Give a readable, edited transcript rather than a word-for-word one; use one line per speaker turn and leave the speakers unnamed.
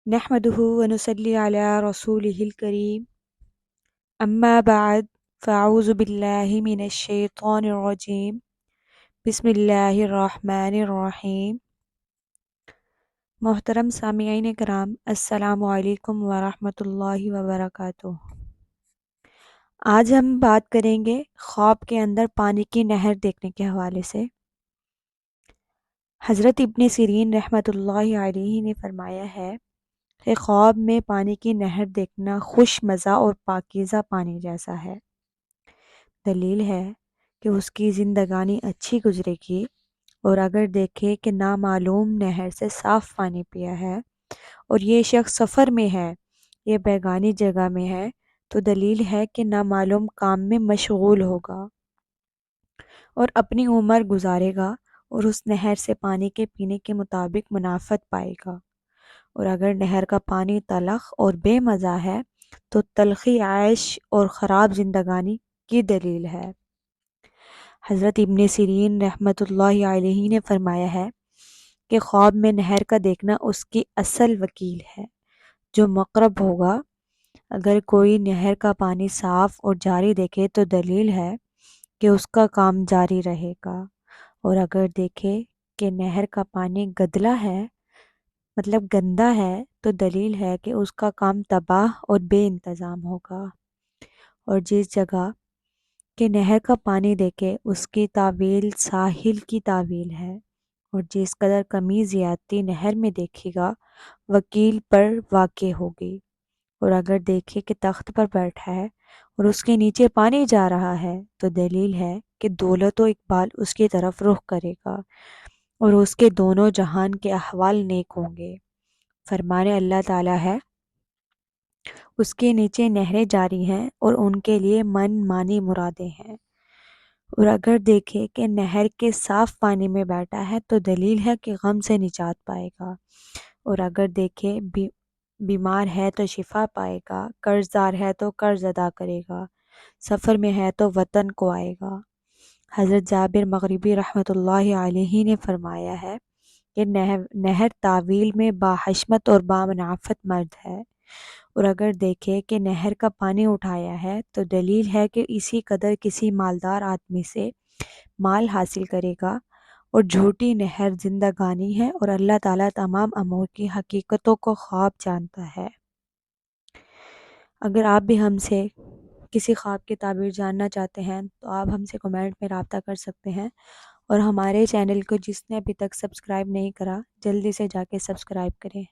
نحمده ونصلي على رسوله الكريم أما بعد فأعوذ بالله من الشيطان الرجيم بسم اللہ الرحمن الرحیم۔ محترم سامعین کرام، السلام علیکم ورحمۃ اللہ وبرکاتہ۔ آج ہم بات کریں گے خواب کے اندر پانی کی نہر دیکھنے کے حوالے سے۔ حضرت ابن سیرین رحمۃ اللہ علیہ نے فرمایا ہے کہ خواب میں پانی کی نہر دیکھنا خوش مزہ اور پاکیزہ پانی جیسا ہے۔ دلیل ہے کہ اس کی زندگانی اچھی گزرے گی، اور اگر دیکھے کہ نامعلوم نہر سے صاف پانی پیا ہے اور یہ شخص سفر میں ہے یا بیگانی جگہ میں ہے تو دلیل ہے کہ نامعلوم کام میں مشغول ہوگا اور اپنی عمر گزارے گا اور اس نہر سے پانی کے پینے کے مطابق منافعت پائے گا۔ اور اگر نہر کا پانی تلخ اور بے مزہ ہے تو تلخی عیش اور خراب زندگانی کی دلیل ہے۔ حضرت ابن سیرین رحمۃ اللہ علیہ نے فرمایا ہے کہ خواب میں نہر کا دیکھنا اس کی اصل وکیل ہے جو مقرب ہوگا۔ اگر کوئی نہر کا پانی صاف اور جاری دیکھے تو دلیل ہے کہ اس کا کام جاری رہے گا، اور اگر دیکھے کہ نہر کا پانی گدلا ہے مطلب گندا ہے تو دلیل ہے کہ اس کا کام تباہ اور بے انتظام ہوگا۔ اور جس جگہ کہ نہر کا پانی دیکھے اس کی تعویل ساحل کی تعویل ہے، اور جس قدر کمی زیادتی نہر میں دیکھے گا وکیل پر واقع ہوگی۔ اور اگر دیکھے کہ تخت پر بیٹھا ہے اور اس کے نیچے پانی جا رہا ہے تو دلیل ہے کہ دولت و اقبال اس کی طرف رخ کرے گا اور اس کے دونوں جہان کے احوال نیک ہوں گے۔ فرمانے اللہ تعالیٰ ہے، اس کے نیچے نہریں جاری ہیں اور ان کے لیے من مانی مرادیں ہیں۔ اور اگر دیکھے کہ نہر کے صاف پانی میں بیٹھا ہے تو دلیل ہے کہ غم سے نجات پائے گا، اور اگر دیکھے بیمار ہے تو شفا پائے گا، قرض دار ہے تو قرض ادا کرے گا، سفر میں ہے تو وطن کو آئے گا۔ حضرت جابر مغربی رحمۃ اللہ علیہ نے فرمایا ہے کہ نہر تعویل میں باحشمت اور بامنافت مرد ہے، اور اگر دیکھے کہ نہر کا پانی اٹھایا ہے تو دلیل ہے کہ اسی قدر کسی مالدار آدمی سے مال حاصل کرے گا، اور جھوٹی نہر زندگانی ہے، اور اللہ تعالیٰ تمام امور کی حقیقتوں کو خواب جانتا ہے۔ اگر آپ بھی ہم سے کسی خواب کی تعبیر جاننا چاہتے ہیں تو آپ ہم سے کمنٹ میں رابطہ کر سکتے ہیں، اور ہمارے چینل کو جس نے ابھی تک سبسکرائب نہیں کرا جلدی سے جا کے سبسکرائب کریں۔